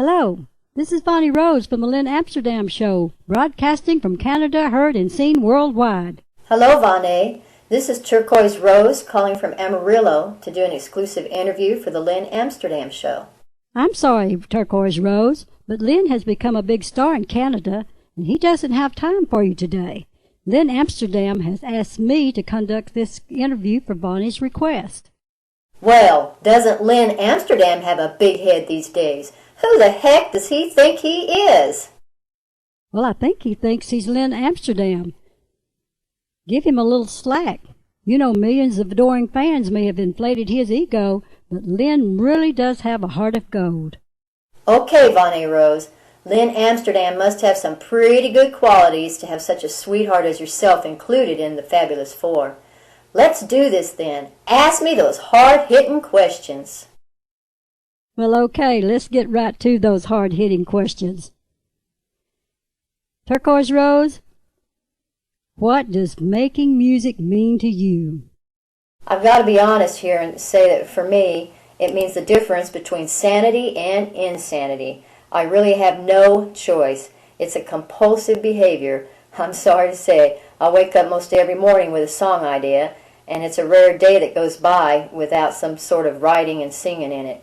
Hello, this is Bonnie Rose from the Lynn Amsterdam Show, broadcasting from Canada, heard and seen worldwide. Hello, Vonne. This is Turquoise Rose calling from Amarillo to do an exclusive interview for the Lynn Amsterdam Show. I'm sorry, Turquoise Rose, but Lynn has become a big star in Canada, and he doesn't have time for you today. Lynn Amsterdam has asked me to conduct this interview for Bonnie's request. Well, doesn't Lynn Amsterdam have a big head these days? Who the heck does he think he is? Well, I think he thinks he's Lynn Amsterdam. Give him a little slack. You know, millions of adoring fans may have inflated his ego, but Lynn really does have a heart of gold. Okay, Vonne Rose. Lynn Amsterdam must have some pretty good qualities to have such a sweetheart as yourself included in the Fabulous Four. Let's do this then. Ask me those hard-hitting questions. Well, okay, let's get right to those hard-hitting questions. Turquoise Rose, what does making music mean to you? I've got to be honest here and say that for me, it means the difference between sanity and insanity. I really have no choice. It's a compulsive behavior. I'm sorry to say. I wake up most every morning with a song idea, and it's a rare day that goes by without some sort of writing and singing in it.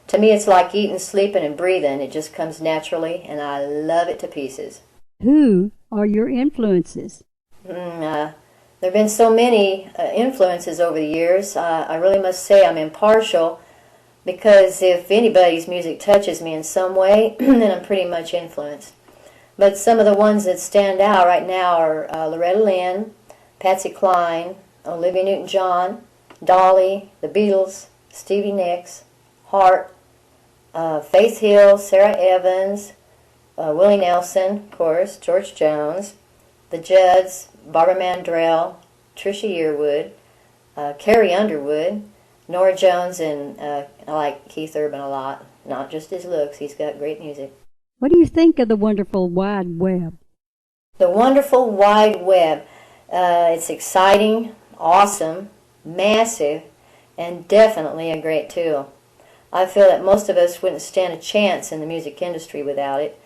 To me, it's like eating, sleeping, and breathing. It just comes naturally, and I love it to pieces. Who are your influences? There have been so many influences over the years. I really must say I'm impartial, because if anybody's music touches me in some way, then I'm pretty much influenced. But some of the ones that stand out right now are Loretta Lynn, Patsy Cline, Olivia Newton-John, Dolly, the Beatles, Stevie Nicks, Hart, Faith Hill, Sarah Evans, Willie Nelson, of course, George Jones, the Judds, Barbara Mandrell, Trisha Yearwood, Carrie Underwood, Norah Jones, and I like Keith Urban a lot. Not just his looks, he's got great music. What do you think of the wonderful wide web? The wonderful wide web. It's exciting, awesome, massive, and definitely a great tool. I feel that most of us wouldn't stand a chance in the music industry without it.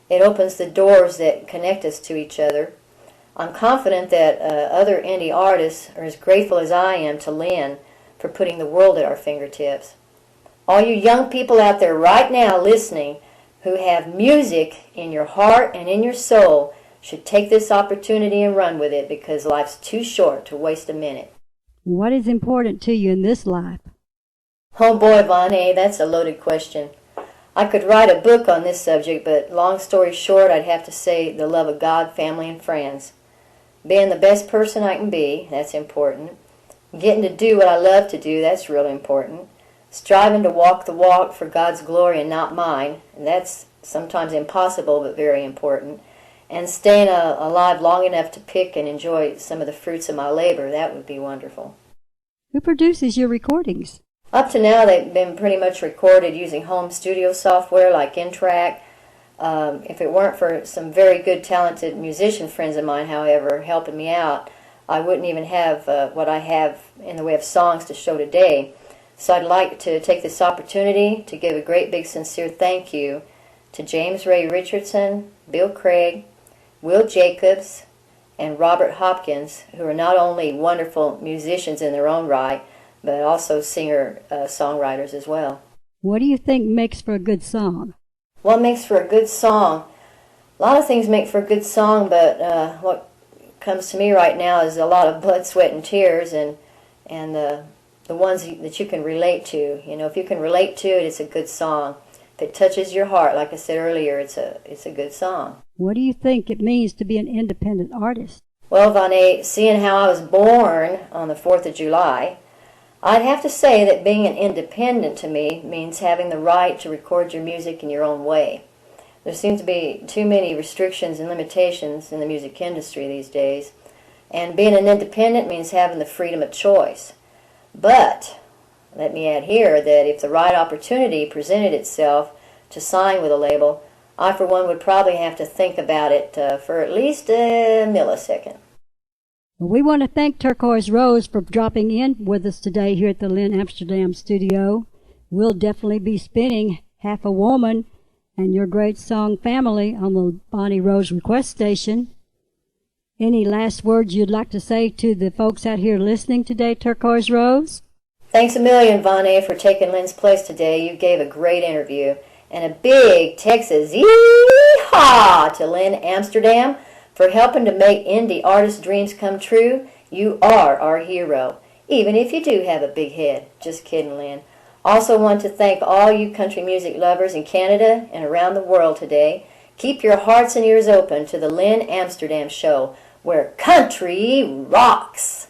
It opens the doors that connect us to each other. I'm confident that other indie artists are as grateful as I am to Lynn for putting the world at our fingertips. All you young people out there right now listening who have music in your heart and in your soul should take this opportunity and run with it, because life's too short to waste a minute. What is important to you in this life? Oh boy, Vonne, that's a loaded question. I could write a book on this subject, but long story short, I'd have to say the love of God, family, and friends. Being the best person I can be, that's important. Getting to do what I love to do, that's really important. Striving to walk the walk for God's glory and not mine, and that's sometimes impossible but very important. And staying alive long enough to pick and enjoy some of the fruits of my labor, that would be wonderful. Who produces your recordings? Up to now, they've been pretty much recorded using home studio software like Intrack. If it weren't for some very good, talented musician friends of mine, however, helping me out, I wouldn't even have what I have in the way of songs to show today. So I'd like to take this opportunity to give a great big sincere thank you to James Ray Richardson, Bill Craig, Will Jacobs, and Robert Hopkins, who are not only wonderful musicians in their own right, but also singer-songwriters as well. What do you think makes for a good song? What makes for a good song? A lot of things make for a good song, but what comes to me right now is a lot of blood, sweat, and tears, and the ones that you can relate to. You know, if you can relate to it, it's a good song. If it touches your heart, like I said earlier, it's a good song. What do you think it means to be an independent artist? Well, Vonne, seeing how I was born on the 4th of July, I'd have to say that being an independent to me means having the right to record your music in your own way. There seems to be too many restrictions and limitations in the music industry these days, and being an independent means having the freedom of choice. But let me add here that if the right opportunity presented itself to sign with a label, I for one would probably have to think about it for at least a millisecond. Well, we want to thank Turquoise Rose for dropping in with us today here at the Lynn Amsterdam studio. We'll definitely be spinning Half a Woman and your great song Family on the Bonnie Rose Request Station. Any last words you'd like to say to the folks out here listening today, Turquoise Rose? Thanks a million, Vonnie, for taking Lynn's place today. You gave a great interview. And a big Texas yee-haw to Lynn Amsterdam for helping to make indie artists' dreams come true. You are our hero, even if you do have a big head. Just kidding, Lynn. Also want to thank all you country music lovers in Canada and around the world today. Keep your hearts and ears open to the Lynn Amsterdam Show, where country rocks.